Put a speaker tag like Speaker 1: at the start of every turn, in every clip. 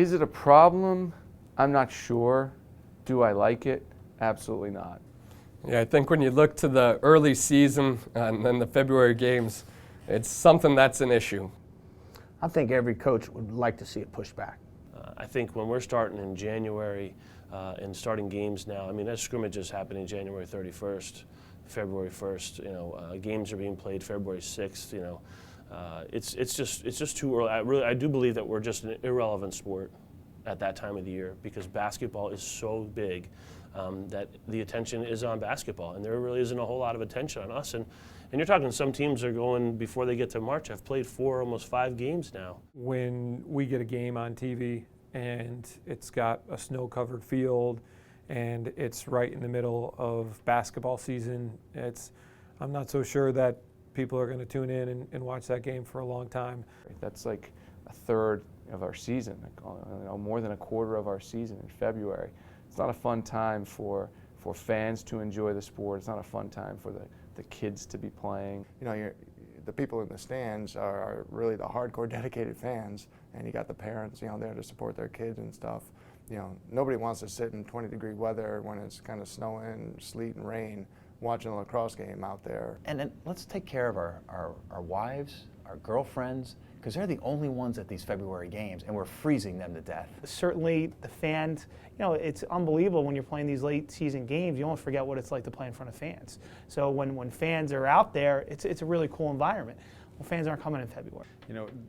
Speaker 1: Is it a problem? I'm not sure. Do I like it? Absolutely not.
Speaker 2: Yeah, I think when you look to the early season and then the February games, it's something that's an issue.
Speaker 3: I think every coach would like to see it pushed back.
Speaker 4: I think when we're starting in January and starting games now, I mean, that scrimmage is happening January 31st, February 1st. Games are being played February 6th. It's just too early. I do believe that we're just an irrelevant sport at that time of the year because basketball is so big that the attention is on basketball, and there really isn't a whole lot of attention on us. And you're talking some teams are going, before they get to March, I've played 4, almost 5 games now.
Speaker 5: When we get a game on TV and it's got a snow-covered field and it's right in the middle of basketball season, I'm not so sure that people are going to tune in and watch that game for a long time.
Speaker 1: That's like a third of our season, more than a quarter of our season in February. It's not a fun time for fans to enjoy the sport. It's not a fun time for the kids to be playing.
Speaker 6: The people in the stands are really the hardcore dedicated fans, and you got the parents, there to support their kids and stuff. Nobody wants to sit in 20-degree weather when it's kind of snowing, sleet, and rain, watching a lacrosse game out there.
Speaker 7: And then let's take care of our wives, our girlfriends, because they're the only ones at these February games, and we're freezing them to death.
Speaker 3: Certainly the fans, it's unbelievable when you're playing these late season games, you almost forget what it's like to play in front of fans. So when fans are out there, it's a really cool environment. Well, fans aren't coming in February.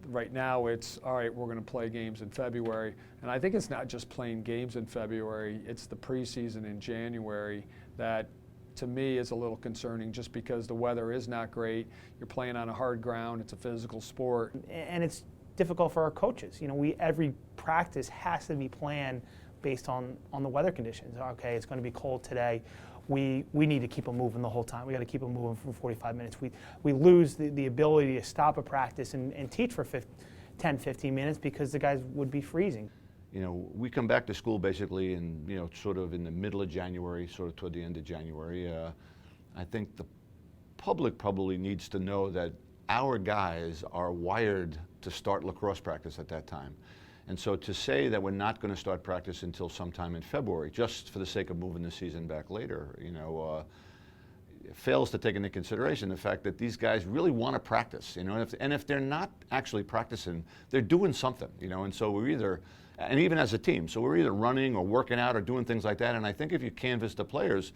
Speaker 5: Right now it's, all right, we're going to play games in February. And I think it's not just playing games in February, it's the preseason in January that to me is a little concerning just because the weather is not great. You're playing on a hard ground, it's a physical sport.
Speaker 3: And it's difficult for our coaches. Every practice has to be planned based on the weather conditions. Okay, it's going to be cold today. We need to keep them moving the whole time. We got to keep them moving for 45 minutes. We lose the ability to stop a practice and teach for 10, 15 minutes because the guys would be freezing.
Speaker 8: We come back to school basically in, sort of in the middle of January, sort of toward the end of January. I think the public probably needs to know that our guys are wired to start lacrosse practice at that time. And so to say that we're not going to start practice until sometime in February, just for the sake of moving the season back later, fails to take into consideration the fact that these guys really want to practice, and if they're not actually practicing, they're doing something, and so we're either, and even as a team, so we're either running or working out or doing things like that, and I think if you canvass the players,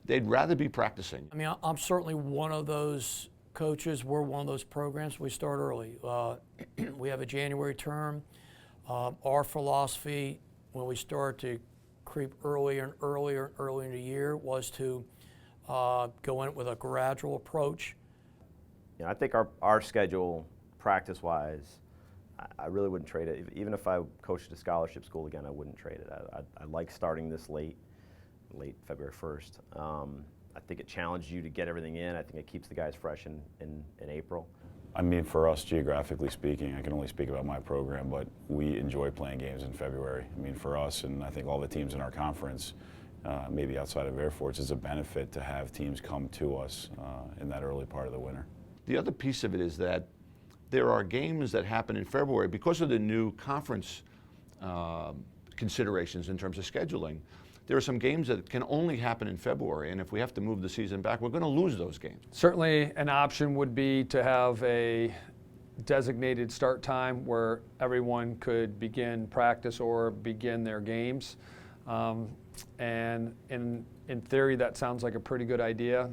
Speaker 8: they'd rather be practicing.
Speaker 9: I mean, I'm certainly one of those coaches. We're one of those programs. We start early. We have a January term. Our philosophy when we started to creep earlier and earlier and earlier in the year was to go in with a gradual approach.
Speaker 10: I think our schedule, practice-wise, I really wouldn't trade it. Even if I coached at a scholarship school again, I wouldn't trade it. I like starting this late February 1st. I think it challenged you to get everything in. I think it keeps the guys fresh in April.
Speaker 11: I mean, for us, geographically speaking, I can only speak about my program, but we enjoy playing games in February. I mean, for us, and I think all the teams in our conference, maybe outside of Air Force, it's a benefit to have teams come to us in that early part of the winter.
Speaker 8: The other piece of it is that there are games that happen in February because of the new conference considerations in terms of scheduling. There are some games that can only happen in February, and if we have to move the season back, we're going to lose those games.
Speaker 5: Certainly an option would be to have a designated start time where everyone could begin practice or begin their games. And in theory, that sounds like a pretty good idea.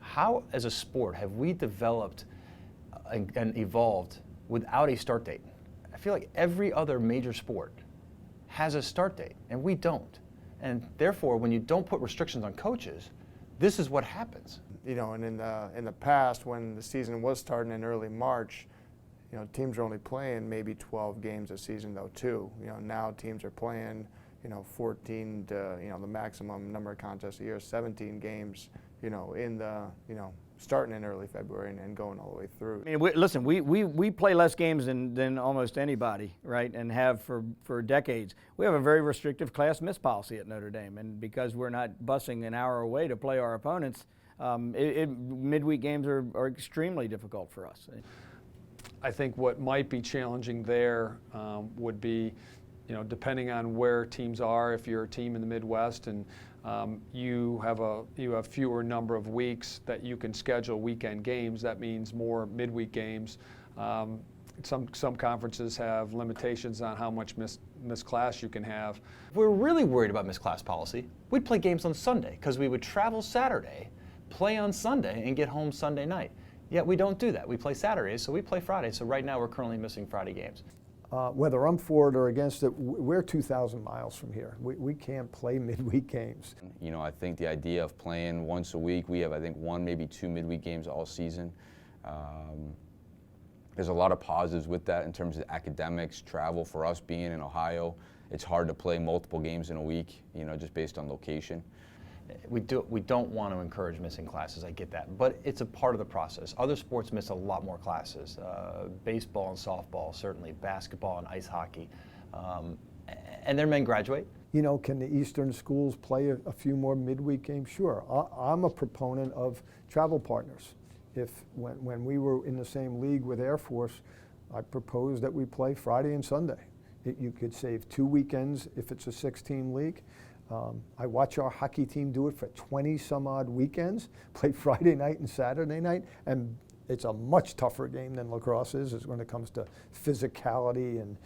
Speaker 7: How, as a sport, have we developed and evolved without a start date? I feel like every other major sport has a start date, and we don't. And therefore, when you don't put restrictions on coaches, this is what happens.
Speaker 6: And in the past, when the season was starting in early March, teams are only playing maybe 12 games a season though too. Now teams are playing, 14 to, the maximum number of contests a year, 17 games, in the, starting in early February and going all the way through.
Speaker 12: I mean, listen, we play less games than almost anybody, right, and have for decades. We have a very restrictive class miss policy at Notre Dame, and because we're not busing an hour away to play our opponents, midweek games are extremely difficult for us.
Speaker 5: I think what might be challenging there would be depending on where teams are, if you're a team in the Midwest and you have fewer number of weeks that you can schedule weekend games, that means more midweek games. Some conferences have limitations on how much missed class you can have.
Speaker 7: If we were really worried about missed class policy, we'd play games on Sunday because we would travel Saturday, play on Sunday, and get home Sunday night. Yet we don't do that. We play Saturdays, so we play Fridays. So right now we're currently missing Friday games.
Speaker 13: Whether I'm for it or against it, we're 2,000 miles from here. We can't play midweek games.
Speaker 14: I think the idea of playing once a week, we have, I think, 1, maybe 2 midweek games all season. There's a lot of positives with that in terms of academics, travel. For us being in Ohio, it's hard to play multiple games in a week, just based on location.
Speaker 7: We don't want to encourage missing classes, I get that, but it's a part of the process. Other sports miss a lot more classes, baseball and softball, certainly, basketball and ice hockey, and their men graduate.
Speaker 13: Can the Eastern schools play a few more midweek games? Sure. I'm a proponent of travel partners. When we were in the same league with Air Force, I proposed that we play Friday and Sunday. You could save 2 weekends if it's a 6-team league. I watch our hockey team do it for 20 some odd weekends, play Friday night and Saturday night, and it's a much tougher game than lacrosse is when it comes to physicality and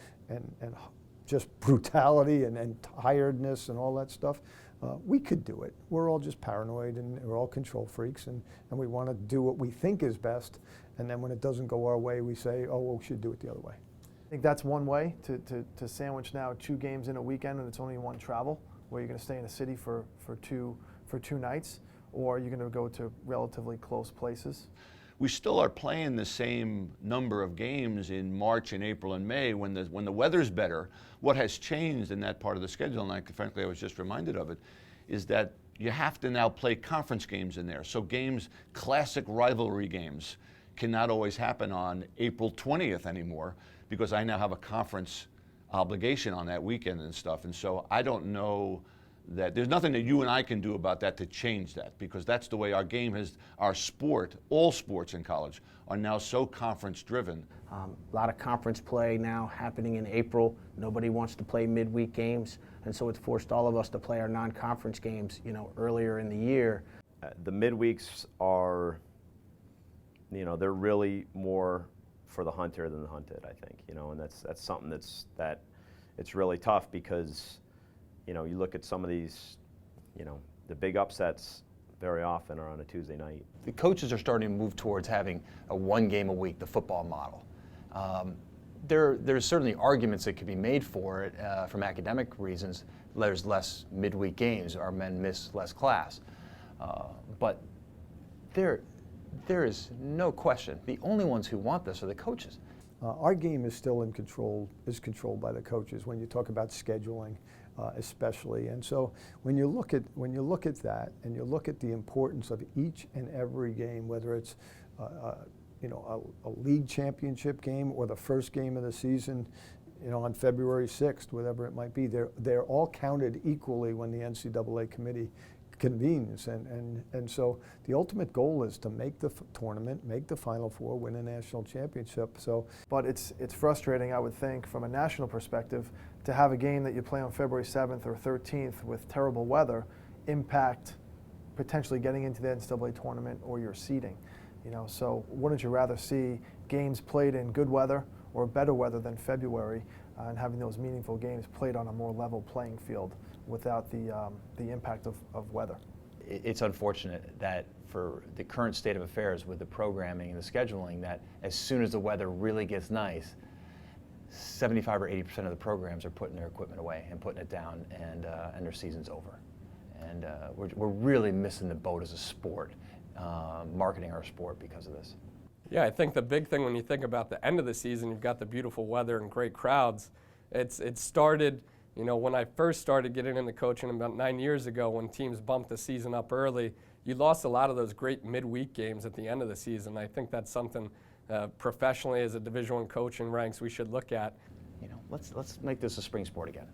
Speaker 13: just brutality and tiredness and all that stuff. We could do it. We're all just paranoid and we're all control freaks, and we want to do what we think is best, and then when it doesn't go our way, we say, oh, well, we should do it the other way.
Speaker 6: I think that's one way to sandwich now 2 games in a weekend and it's only 1 travel, where you're going to stay in a city for two nights, or you're going to go to relatively close places.
Speaker 8: We still are playing the same number of games in March and April and May when the weather's better. What has changed in that part of the schedule, and frankly I was just reminded of it, is that you have to now play conference games in there. So games, classic rivalry games, cannot always happen on April 20th anymore because I now have a conference obligation on that weekend and stuff. And so I don't know that there's nothing that you and I can do about that to change that, because that's the way our game has, our sport, all sports in college are now so conference driven.
Speaker 15: A lot of conference play now happening in April. Nobody wants to play midweek games, and so it's forced all of us to play our non-conference games, earlier in the year.
Speaker 10: The midweeks are, they're really more for the hunter than the hunted, I think, and that's something that it's really tough because, you look at some of these, the big upsets very often are on a Tuesday night.
Speaker 7: The coaches are starting to move towards having a 1 game a week, the football model. There's certainly arguments that could be made for it from academic reasons. There's less midweek games, our men miss less class. But there is no question, the only ones who want this are the coaches.
Speaker 13: Our game is still controlled by the coaches when you talk about scheduling, especially. And so when you look at that and you look at the importance of each and every game, whether it's a league championship game or the first game of the season, on February 6th, whatever it might be, they're all counted equally when the NCAA committee convenes, and so the ultimate goal is to make the tournament, make the Final Four, win a national championship.
Speaker 6: But it's frustrating, I would think, from a national perspective, to have a game that you play on February 7th or 13th with terrible weather impact potentially getting into the NCAA tournament or your seeding. So wouldn't you rather see games played in good weather or better weather than February, and having those meaningful games played on a more level playing field without the impact of weather?
Speaker 7: It's unfortunate that for the current state of affairs with the programming and the scheduling, that as soon as the weather really gets nice, 75 or 80% of the programs are putting their equipment away and putting it down, and their season's over. And we're really missing the boat as a sport, marketing our sport because of this.
Speaker 2: Yeah, I think the big thing when you think about the end of the season, you've got the beautiful weather and great crowds. It started, when I first started getting into coaching about 9 years ago, when teams bumped the season up early, you lost a lot of those great midweek games at the end of the season. I think that's something professionally as a Division I coach in ranks we should look at.
Speaker 7: Let's make this a spring sport again.